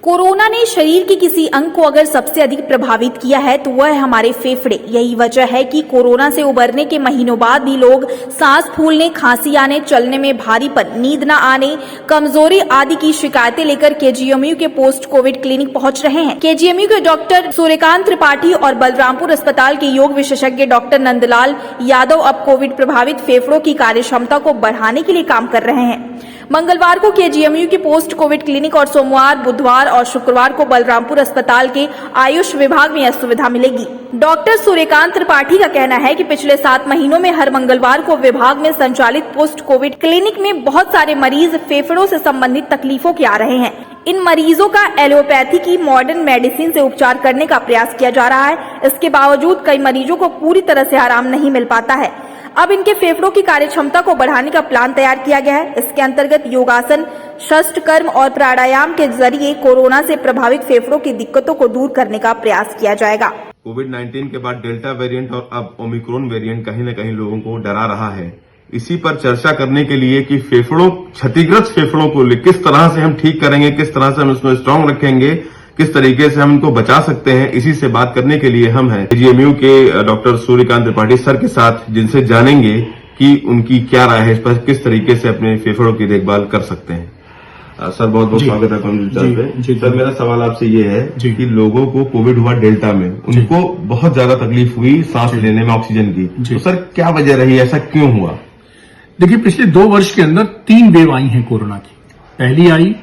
Corona ने शरीर के किसी अंग को अगर सबसे अधिक प्रभावित किया है तो वह है हमारे फेफड़े। यही वजह है कि कोरोना से उबरने के महीनों बाद भी लोग सांस फूलने, खांसी आने, चलने में भारीपन, नींद न आने, कमजोरी आदि की शिकायतें लेकर केजीएमयू के पोस्ट कोविड क्लिनिक पहुंच रहे हैं। केजीएमयू के डॉक्टर सूर्यकांत त्रिपाठी और बलरामपुर अस्पताल के योग विशेषज्ञ डॉक्टर नंदलाल यादव अब कोविड प्रभावित फेफड़ों की कार्यक्षमता को बढ़ाने के लिए काम कर रहे हैं। मंगलवार को केजीएमयू के पोस्ट कोविड क्लिनिक और सोमवार, बुधवार और शुक्रवार को बलरामपुर अस्पताल के आयुष विभाग में यह सुविधा मिलेगी। डॉक्टर सूर्यकांत त्रिपाठी का कहना है कि पिछले 7 महीनों में हर मंगलवार को विभाग में संचालित पोस्ट कोविड क्लिनिक में बहुत सारे मरीज फेफड़ों से संबंधित तकलीफों के आ रहे हैं। इन मरीजों का एलोपैथी की मॉडर्न मेडिसिन से उपचार करने का प्रयास किया जा रहा है। इसके बावजूद कई मरीजों को पूरी तरह से आराम नहीं मिल पाता है। अब इनके फेफड़ों की कार्यक्षमता को बढ़ाने का प्लान तैयार किया गया है। इसके अंतर्गत योगासन, षष्ठ कर्म और प्राणायाम के जरिए कोरोना से प्रभावित फेफड़ों की दिक्कतों को दूर करने का प्रयास किया जाएगा। कोविड-19 के बाद डेल्टा वेरिएंट और अब ओमिक्रॉन वेरिएंट कहीं न कहीं लोगों को डरा रहा है। इसी पर चर्चा करने के लिए कि क्षतिग्रस्त फेफड़ों को किस तरह से हम ठीक करेंगे, किस तरह से हम उसमें स्ट्रांग रखेंगे, किस तरीके से हम इनको बचा सकते हैं, इसी से बात करने के लिए हम हैं केजीएमयू के डॉक्टर सूर्यकांत त्रिपाठी सर के साथ, जिनसे जानेंगे कि उनकी क्या राय है इस पर, किस तरीके से अपने फेफड़ों की देखभाल कर सकते हैं। सर बहुत बहुत स्वागत है कॉन्फ्रेंस पे। सर मेरा सवाल आपसे ये है कि लोगों को कोविड हुआ डेल्टा में, उनको बहुत ज्यादा तकलीफ हुई सांस लेने में ऑक्सीजन की, तो सर क्या वजह रही, ऐसा क्यों हुआ? देखिए, पिछले 2 वर्ष के अंदर 3 वेव आई हैं कोरोना की। पहली आई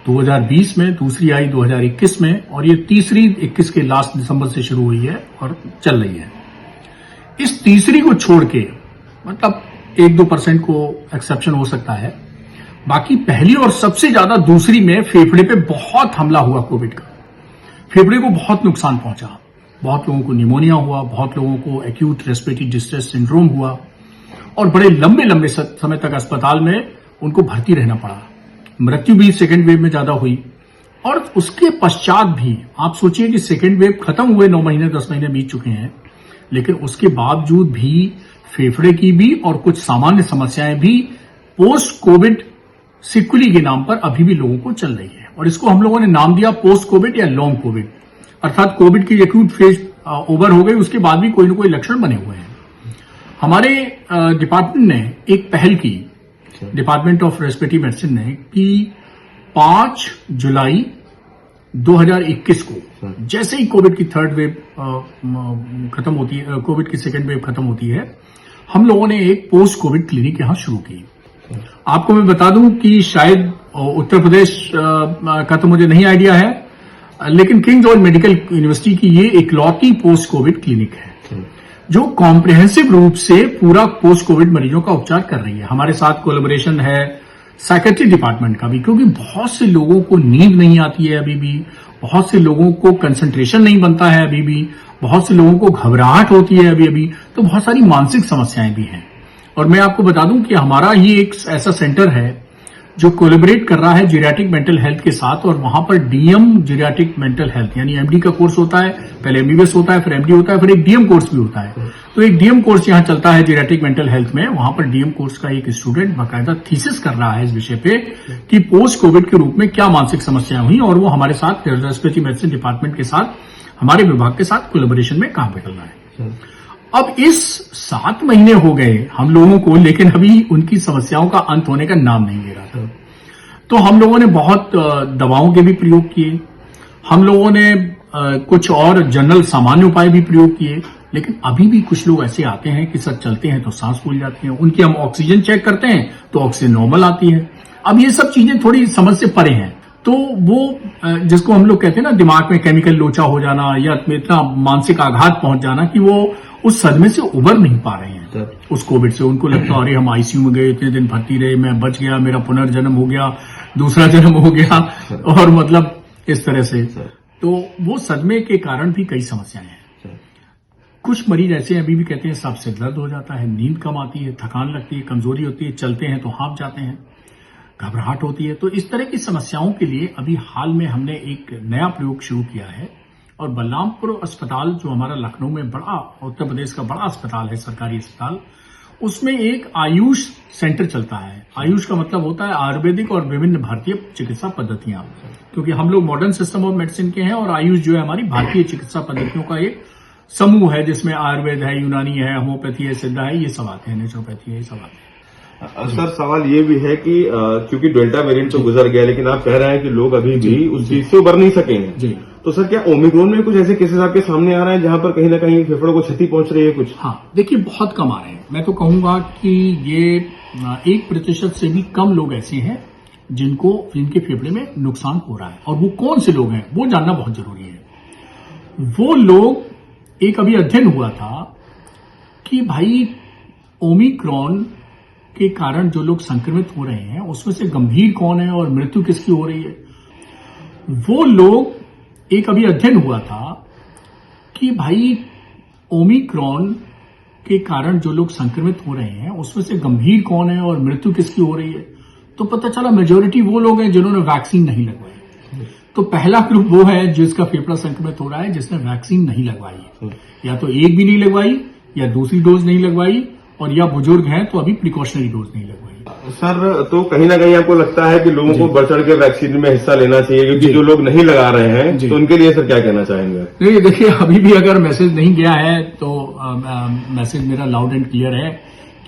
2020 में, दूसरी आई 2021 में और ये तीसरी 21 के लास्ट दिसंबर से शुरू हुई है और चल रही है। इस तीसरी को छोड़ के मतलब 1-2% को एक्सेप्शन हो सकता है, बाकी पहली और सबसे ज्यादा दूसरी में फेफड़े पे बहुत हमला हुआ कोविड का। फेफड़े को बहुत नुकसान पहुंचा, बहुत लोगों को निमोनिया हुआ, बहुत लोगों को एक्यूट रेस्पिरेटरी डिस्ट्रेस सिंड्रोम हुआ और बड़े लंबे समय तक अस्पताल में उनको भर्ती रहना पड़ा। मृत्यु भी सेकेंड वेव में ज्यादा हुई और उसके पश्चात भी आप सोचिए कि सेकेंड वेव खत्म हुए 9 महीने 10 महीने बीत चुके हैं, लेकिन उसके बावजूद भी फेफड़े की भी और कुछ सामान्य समस्याएं भी पोस्ट कोविड सिक्वली के नाम पर अभी भी लोगों को चल रही है और इसको हम लोगों ने नाम दिया पोस्ट कोविड या लॉन्ग कोविड, अर्थात कोविड की एक्यूट फेज ओवर हो गई, उसके बाद भी कोई ना कोई लक्षण बने हुए हैं। हमारे डिपार्टमेंट ने एक पहल की, डिपार्टमेंट ऑफ रेस्पिरेटरी मेडिसिन ने, कि 5 जुलाई 2021 को जैसे ही कोविड की 3rd वेव खत्म होती है, कोविड की 2nd वेव खत्म होती है, हम लोगों ने एक पोस्ट कोविड क्लिनिक यहां शुरू की। आपको मैं बता दूं कि शायद उत्तर प्रदेश का तो मुझे नहीं आइडिया है, लेकिन किंग जॉर्ज मेडिकल यूनिवर्सिटी की ये इकलौती पोस्ट कोविड क्लिनिक है जो कॉम्प्रिहेंसिव रूप से पूरा पोस्ट कोविड मरीजों का उपचार कर रही है। हमारे साथ कोलैबोरेशन है साइकेट्री डिपार्टमेंट का भी, क्योंकि बहुत से लोगों को नींद नहीं आती है अभी भी, बहुत से लोगों को कंसंट्रेशन नहीं बनता है अभी भी, बहुत से लोगों को घबराहट होती है अभी, तो बहुत सारी मानसिक समस्याएं भी हैं। और मैं आपको बता दूं कि हमारा ही एक ऐसा सेंटर है जो कोलैबोरेट कर रहा है जीरियाट्रिक मेंटल हेल्थ के साथ, और वहां पर डीएम जीरियाट्रिक मेंटल हेल्थ यानी एमडी का कोर्स होता है, पहले एमबीबीएस होता है, फिर एमडी होता है, फिर एक डीएम कोर्स भी होता है। तो एक डीएम कोर्स यहां चलता है जीरियाट्रिक मेंटल हेल्थ में, वहां पर डीएम कोर्स का एक स्टूडेंट बाकायदा थीसिस कर रहा है इस विषय पे कि पोस्ट कोविड के रूप में क्या मानसिक समस्याएं हुई, और वो हमारे साथ रेस्पिरेटरी मेडिसिन डिपार्टमेंट के साथ, हमारे विभाग के साथ कोलैबोरेशन में काम कर रहा है। अब इस 7 महीने हो गए हम लोगों को, लेकिन अभी उनकी समस्याओं का अंत होने का नाम नहीं ले रहा था। तो हम लोगों ने बहुत दवाओं के भी प्रयोग किए, हम लोगों ने कुछ और जनरल सामान्य उपाय भी प्रयोग किए, लेकिन अभी भी कुछ लोग ऐसे आते हैं कि सर चलते हैं तो सांस फूल जाती है, उनकी हम ऑक्सीजन चेक करते हैं तो ऑक्सीजन नॉर्मल आती है। अब ये सब चीजें थोड़ी समझ से परे हैं, तो वो जिसको हम लोग कहते हैं ना दिमाग में केमिकल लोचा हो जाना या इतना मानसिक आघात पहुंच जाना कि वो उस सदमे से उबर नहीं पा रहे हैं उस कोविड से। उनको लगता है अरे हम आईसीयू में गए, इतने दिन भर्ती रहे, मैं बच गया, मेरा पुनर्जन्म हो गया, दूसरा जन्म हो गया, और मतलब इस तरह से। तो वो सदमे के कारण भी कई समस्याएं हैं। कुछ मरीज ऐसे अभी भी कहते हैं सांप से दर्द हो जाता है, नींद कम आती है, थकान लगती है, कमजोरी होती है, चलते हैं तो हाँफ जाते हैं, घबराहट होती है। तो इस तरह की समस्याओं के लिए अभी हाल में हमने एक नया प्रयोग शुरू किया है, और बलरामपुर अस्पताल जो हमारा लखनऊ में बड़ा, उत्तर प्रदेश का बड़ा अस्पताल है, सरकारी अस्पताल, उसमें एक आयुष सेंटर चलता है। आयुष का मतलब होता है आयुर्वेदिक और विभिन्न भारतीय चिकित्सा पद्धतियां। क्योंकि हम लोग मॉडर्न सिस्टम ऑफ मेडिसिन के हैं और आयुष जो है हमारी भारतीय चिकित्सा पद्धतियों का एक समूह है, जिसमें आयुर्वेद है, यूनानी है, होम्योपैथी है, सिद्धा है, ये सब आते हैं, नेचुरोपैथी है, ये सब आते हैं। सर सवाल ये भी है कि क्योंकि डेल्टा वेरिएंट तो गुजर गया, लेकिन आप कह रहे हैं कि लोग अभी भी उस चीज से उबर नहीं सके हैं। जी। तो सर क्या ओमिक्रॉन में कुछ ऐसे केसेस आपके सामने आ रहे हैं जहां पर कहीं ना कहीं फेफड़ों को क्षति पहुंच रही है कुछ? हाँ, देखिए बहुत कम आ रहे हैं। मैं तो कहूंगा कि ये 1% से भी कम लोग ऐसे हैं जिनके फेफड़े में नुकसान हो रहा है। और वो कौन से लोग हैं वो जानना बहुत जरूरी है। वो लोग, एक अभी अध्ययन हुआ था कि भाई ओमिक्रॉन के कारण जो लोग संक्रमित हो रहे हैं उसमें से गंभीर कौन है और मृत्यु किसकी हो रही है। वो लोग, एक अभी अध्ययन हुआ था कि भाई ओमिक्रॉन के कारण जो लोग संक्रमित हो रहे हैं उसमें से गंभीर कौन है और मृत्यु किसकी हो रही है। तो पता चला मेजोरिटी वो लोग हैं जिन्होंने वैक्सीन नहीं लगवाई। तो पहला ग्रुप वो है जिसका फेफड़ा संक्रमित हो रहा है जिसने वैक्सीन नहीं लगवाई, या तो एक भी नहीं लगवाई, या दूसरी डोज नहीं लगवाई, और या बुजुर्ग हैं तो अभी प्रिकॉशनरी डोज नहीं लगवाई। सर तो कहीं ना कहीं आपको लगता है कि लोगों को बढ़ चढ़ के वैक्सीन में हिस्सा लेना चाहिए, क्योंकि जो लोग नहीं लगा रहे हैं तो उनके लिए सर क्या कहना चाहेंगे? नहीं, देखिए अभी भी अगर मैसेज नहीं गया है तो मैसेज मेरा लाउड एंड क्लियर है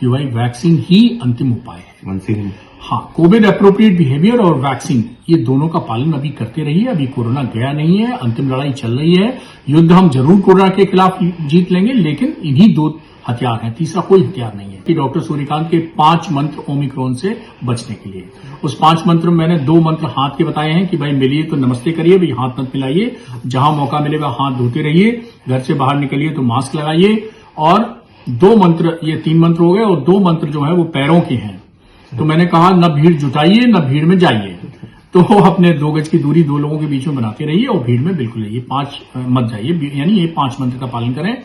कि भाई वैक्सीन ही अंतिम उपाय है। हाँ, कोविड एप्रोप्रिएट बिहेवियर और वैक्सीन, ये दोनों का पालन अभी करते रहिए। अभी कोरोना गया नहीं है, अंतिम लड़ाई चल रही है। युद्ध हम जरूर कोरोना के खिलाफ जीत लेंगे, लेकिन इन्हीं दो हथियार हैं, तीसरा कोई हथियार नहीं है। कि डॉक्टर सूर्यकांत के 5 मंत्र ओमिक्रॉन से बचने के लिए, उस 5 मंत्र में मैंने 2 मंत्र हाथ के बताए हैं कि भाई मिलिए तो नमस्ते करिए, भाई हाथ मत मिलाइए, जहां मौका मिलेगा हाथ धोते रहिए, घर से बाहर निकलिए तो मास्क लगाइए। और 2 मंत्र, ये 3 मंत्र हो गए, और 2 मंत्र जो है वो पैरों के हैं। तो मैंने कहा न भीड़ जुटाइए न भीड़ में जाइए, तो अपने 2 गज की दूरी 2 लोगों के बीच में बनाते रहिए और भीड़ में बिल्कुल रहिए, 5 मत जाइए, यानी ये 5 मंत्र का पालन करें।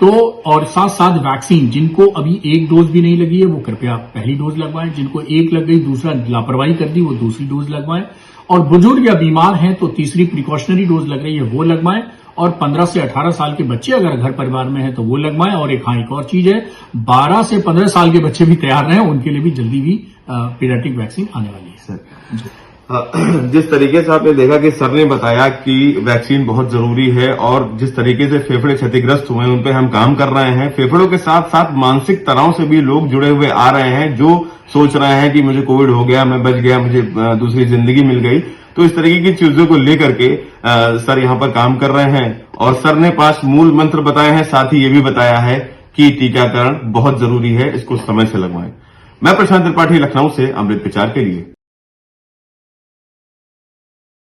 तो और साथ साथ वैक्सीन, जिनको अभी 1 डोज भी नहीं लगी है वो कृपया पहली डोज लगवाएं, जिनको 1 लग गई, दूसरा लापरवाही कर दी, वो दूसरी डोज लगवाएं, और बुजुर्ग या बीमार हैं तो तीसरी प्रिकॉशनरी डोज लग रही है वो लगवाएं, और 15 से 18 साल के बच्चे अगर घर परिवार में है तो वो लगवाएं। और एक और चीज है, 12 से 15 साल के बच्चे भी तैयार रहें, उनके लिए भी जल्दी भी पीडियाट्रिक वैक्सीन आने वाली है। सर जिस तरीके से आपने देखा कि सर ने बताया कि वैक्सीन बहुत जरूरी है, और जिस तरीके से फेफड़े क्षतिग्रस्त हुए उन पे हम काम कर रहे हैं, फेफड़ों के साथ साथ मानसिक तनाव से भी लोग जुड़े हुए आ रहे हैं, जो सोच रहे हैं कि मुझे कोविड हो गया, मैं बच गया, मुझे दूसरी जिंदगी मिल गई। तो इस तरीके की चीजों को लेकर के सर यहाँ पर काम कर रहे हैं, और सर ने 5 मूल मंत्र बताए हैं, साथ ही ये भी बताया है कि टीकाकरण बहुत जरूरी है, इसको समय से लगवाएं। मैं प्रशांत त्रिपाठी, लखनऊ से अमृत विचार के लिए।